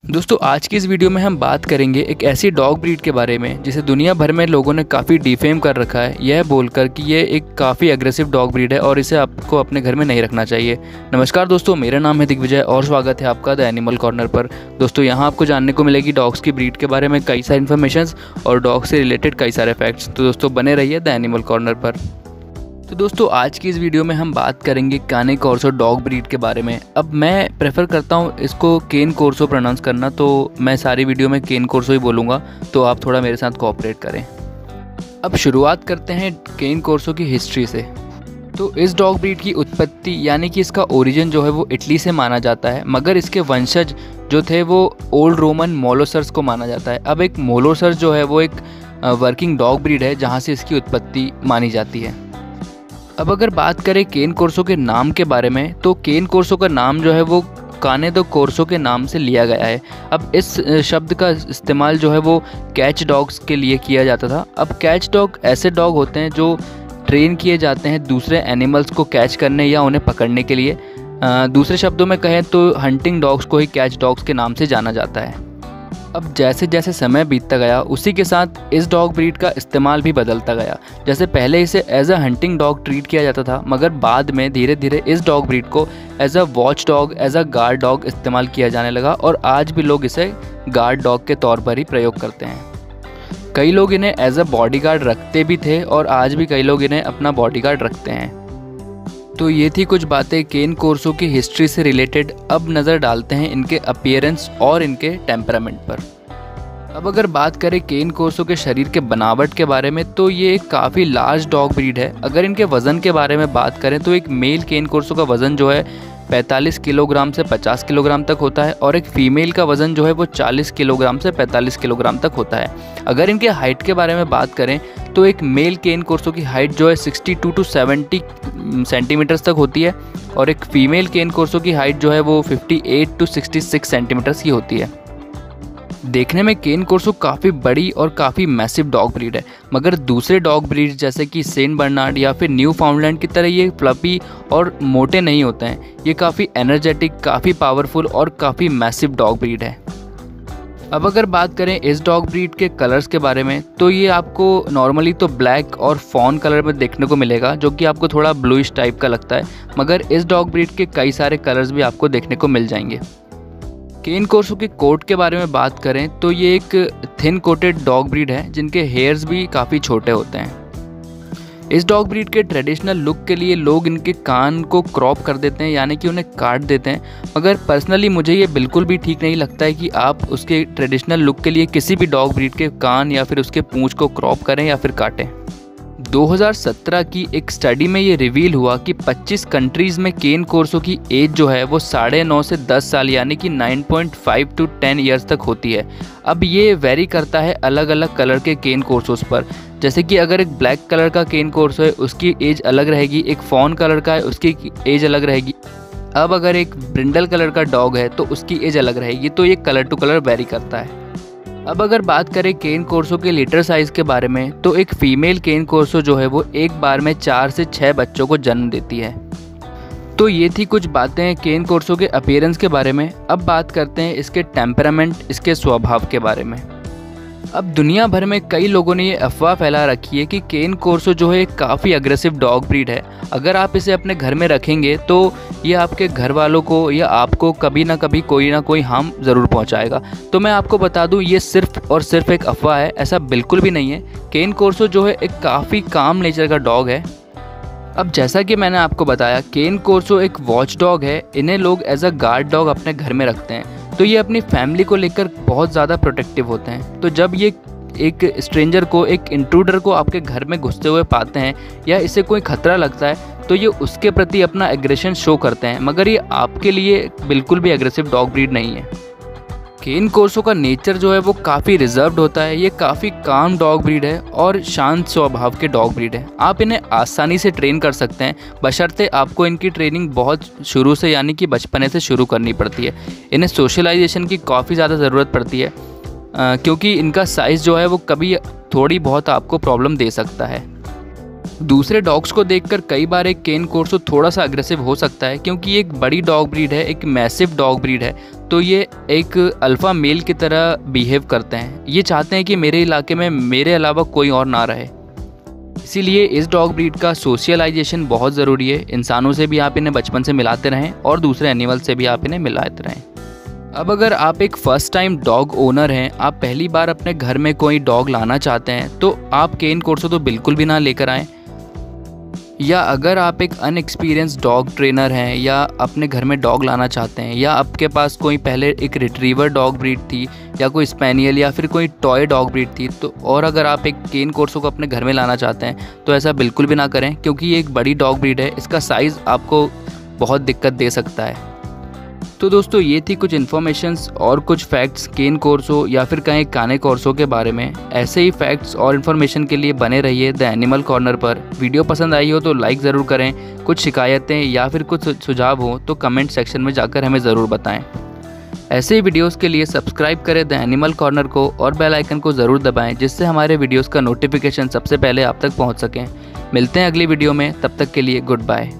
दोस्तों आज की इस वीडियो में हम बात करेंगे एक ऐसी डॉग ब्रीड के बारे में जिसे दुनिया भर में लोगों ने काफ़ी डिफेम कर रखा है, यह बोलकर कि ये एक काफ़ी एग्रेसिव डॉग ब्रीड है और इसे आपको अपने घर में नहीं रखना चाहिए। नमस्कार दोस्तों, मेरा नाम है दिग्विजय और स्वागत है आपका द एनिमल कॉर्नर पर। दोस्तों यहाँ आपको जानने को मिलेगी डॉग्स की ब्रीड के बारे में कई सारी इन्फॉर्मेशन और डॉग से रिलेटेड कई सारे फैक्ट्स। तो दोस्तों बने रहिए द एनिमल कॉर्नर पर। तो दोस्तों आज की इस वीडियो में हम बात करेंगे काने कॉर्सो डॉग ब्रीड के बारे में। अब मैं प्रेफर करता हूँ इसको केन कॉर्सो प्रोनाउंस करना, तो मैं सारी वीडियो में केन कॉर्सो ही बोलूँगा, तो आप थोड़ा मेरे साथ कोऑपरेट करें। अब शुरुआत करते हैं केन कॉर्सो की हिस्ट्री से। तो इस डॉग ब्रीड की उत्पत्ति यानी कि इसका ओरिजिन जो है वो इटली से माना जाता है, मगर इसके वंशज जो थे वो ओल्ड रोमन मोलोसर्स को माना जाता है। अब एक मोलोसर्स जो है वो एक वर्किंग डॉग ब्रीड है जहाँ से इसकी उत्पत्ति मानी जाती है। अब अगर बात करें केन कॉर्सो के नाम के बारे में, तो केन कॉर्सो का नाम जो है वो काने दो कॉर्सो के नाम से लिया गया है। अब इस शब्द का इस्तेमाल जो है वो कैच डॉग्स के लिए किया जाता था। अब कैच डॉग ऐसे डॉग होते हैं जो ट्रेन किए जाते हैं दूसरे एनिमल्स को कैच करने या उन्हें पकड़ने के लिए। दूसरे शब्दों में कहें तो हंटिंग डॉग्स को ही कैच डॉग्स के नाम से जाना जाता है। अब जैसे जैसे समय बीतता गया उसी के साथ इस डॉग ब्रीड का इस्तेमाल भी बदलता गया। जैसे पहले इसे as a hunting dog treat किया जाता था, मगर बाद में धीरे धीरे इस डॉग ब्रीड को as a watch dog, as a guard dog इस्तेमाल किया जाने लगा और आज भी लोग इसे गार्ड डॉग के तौर पर ही प्रयोग करते हैं। कई लोग इन्हें एज अ बॉडीगार्ड रखते भी थे और आज भी कई लोग इन्हें अपना बॉडीगार्ड रखते हैं। तो ये थी कुछ बातें केन कॉर्सो की हिस्ट्री से रिलेटेड। अब नज़र डालते हैं इनके अपीयरेंस और इनके टेम्परामेंट पर। अब अगर बात करें केन कॉर्सो के शरीर के बनावट के बारे में, तो ये एक काफ़ी लार्ज डॉग ब्रीड है। अगर इनके वज़न के बारे में बात करें तो एक मेल केन कॉर्सो का वज़न जो है 45 किलोग्राम से 50 किलोग्राम तक होता है और एक फ़ीमेल का वज़न जो है वो 40 किलोग्राम से 45 किलोग्राम तक होता है। अगर इनके हाइट के बारे में बात करें तो एक मेल केन कॉर्सो की हाइट जो है 62 टू 70 सेंटीमीटर्स तक होती है और एक फ़ीमेल केन कॉर्सो की हाइट जो है वो 58 टू 66 सेंटीमीटर्स की होती है। देखने में केन कॉर्सो काफ़ी बड़ी और काफ़ी मैसिव डॉग ब्रीड है, मगर दूसरे डॉग ब्रीड जैसे कि सेंट बर्नार्ड या फिर न्यू फाउंडलैंड की तरह ये फ्लफी और मोटे नहीं होते हैं। ये काफ़ी एनर्जेटिक, काफ़ी पावरफुल और काफ़ी मैसिव डॉग ब्रीड है। अब अगर बात करें इस डॉग ब्रीड के कलर्स के बारे में, तो ये आपको नॉर्मली तो ब्लैक और फॉन कलर में देखने को मिलेगा, जो कि आपको थोड़ा ब्लूइश टाइप का लगता है, मगर इस डॉग ब्रीड के कई सारे कलर्स भी आपको देखने को मिल जाएंगे। केन कॉर्सो के कोट के बारे में बात करें तो ये एक थिन कोटेड डॉग ब्रीड है जिनके हेयर्स भी काफ़ी छोटे होते हैं। इस डॉग ब्रीड के ट्रेडिशनल लुक के लिए लोग इनके कान को क्रॉप कर देते हैं, यानी कि उन्हें काट देते हैं, मगर पर्सनली मुझे ये बिल्कुल भी ठीक नहीं लगता है कि आप उसके ट्रेडिशनल लुक के लिए किसी भी डॉग ब्रीड के कान या फिर उसके पूंछ को क्रॉप करें या फिर काटें। 2017 की एक स्टडी में ये रिवील हुआ कि 25 कंट्रीज़ में केन कॉर्सो की एज जो है वो 9.5 से 10 साल यानी कि 9.5 टू 10 ईयर्स तक होती है। अब ये वेरी करता है अलग अलग कलर के केन कॉर्सोस पर। जैसे कि अगर एक ब्लैक कलर का केन कॉर्सो है उसकी एज अलग रहेगी, एक फॉन कलर का है उसकी एज अलग रहेगी। अब अगर एक ब्रिंडल कलर का डॉग है तो उसकी एज अलग रहेगी। तो ये कलर टू कलर वेरी करता है। अब अगर बात करें केन कॉर्सो के लिटर साइज़ के बारे में, तो एक फ़ीमेल केन कॉर्सो जो है वो एक बार में 4 से 6 बच्चों को जन्म देती है। तो ये थी कुछ बातें केन कॉर्सो के अपीयरेंस के बारे में। अब बात करते हैं इसके टेम्परामेंट, इसके स्वभाव के बारे में। अब दुनिया भर में कई लोगों ने ये अफवाह फैला रखी है कि केन कॉर्सो जो है काफ़ी अग्रेसिव डॉग ब्रीड है। अगर आप इसे अपने घर में रखेंगे तो ये आपके घर वालों को या आपको कभी ना कभी कोई ना कोई हार्म ज़रूर पहुंचाएगा। तो मैं आपको बता दूं ये सिर्फ और सिर्फ एक अफवाह है, ऐसा बिल्कुल भी नहीं है। केन कॉर्सो जो है एक काफ़ी काम नेचर का डॉग है। अब जैसा कि मैंने आपको बताया केन कॉर्सो एक वॉच डॉग है। इन्हें लोग एज अ गार्ड डॉग अपने घर में रखते हैं, तो ये अपनी फैमिली को लेकर बहुत ज़्यादा प्रोटेक्टिव होते हैं। तो जब ये एक स्ट्रेंजर को, एक इंट्रूडर को आपके घर में घुसते हुए पाते हैं या इसे कोई खतरा लगता है तो ये उसके प्रति अपना एग्रेशन शो करते हैं, मगर ये आपके लिए बिल्कुल भी एग्रेसिव डॉग ब्रीड नहीं है। केन कॉर्सो का नेचर जो है वो काफ़ी रिजर्व्ड होता है। ये काफ़ी काम डॉग ब्रीड है और शांत स्वभाव के डॉग ब्रीड है। आप इन्हें आसानी से ट्रेन कर सकते हैं, बशर्ते आपको इनकी ट्रेनिंग बहुत शुरू से यानी कि बचपने से शुरू करनी पड़ती है। इन्हें सोशलाइजेशन की काफ़ी ज़्यादा ज़रूरत पड़ती है क्योंकि इनका साइज़ जो है वो कभी थोड़ी बहुत आपको प्रॉब्लम दे सकता है। दूसरे डॉग्स को देखकर कई बार एक केन कॉर्सो थोड़ा सा अग्रेसिव हो सकता है क्योंकि ये एक बड़ी डॉग ब्रीड है, एक मैसिव डॉग ब्रीड है। तो ये एक अल्फ़ा मेल की तरह बिहेव करते हैं। ये चाहते हैं कि मेरे इलाके में मेरे अलावा कोई और ना रहे। इसीलिए इस डॉग ब्रीड का सोशलाइजेशन बहुत ज़रूरी है। इंसानों से भी आप इन्हें बचपन से मिलाते रहें और दूसरे एनिमल से भी आप इन्हें मिलाते रहें। अब अगर आप एक फ़र्स्ट टाइम डॉग ओनर हैं, आप पहली बार अपने घर में कोई डॉग लाना चाहते हैं, तो आप केन कोर्सो तो बिल्कुल भी ना लेकर आएँ। या अगर आप एक अनएक्सपीरियंस डॉग ट्रेनर हैं या अपने घर में डॉग लाना चाहते हैं, या आपके पास कोई पहले एक रिट्रीवर डॉग ब्रीड थी या कोई स्पेनियल या फिर कोई टॉय डॉग ब्रीड थी, तो और अगर आप एक केन कोर्सो को अपने घर में लाना चाहते हैं, तो ऐसा बिल्कुल भी ना करें, क्योंकि ये एक बड़ी डॉग ब्रीड है। इसका साइज़ आपको बहुत दिक्कत दे सकता है। तो दोस्तों, ये थी कुछ इन्फॉर्मेशंस और कुछ फैक्ट्स केन कोर्सो या फिर कहें काने कोर्सो के बारे में। ऐसे ही फैक्ट्स और इन्फॉर्मेशन के लिए बने रहिए द एनिमल कॉर्नर पर। वीडियो पसंद आई हो तो लाइक ज़रूर करें। कुछ शिकायतें या फिर कुछ सुझाव हो तो कमेंट सेक्शन में जाकर हमें ज़रूर बताएं। ऐसे ही वीडियोस के लिए सब्सक्राइब करें द एनिमल कॉर्नर को और बेल आइकन को ज़रूर दबाएं, जिससे हमारे वीडियोस का नोटिफिकेशन सबसे पहले आप तक पहुंच सकें। मिलते हैं अगली वीडियो में, तब तक के लिए गुड बाय।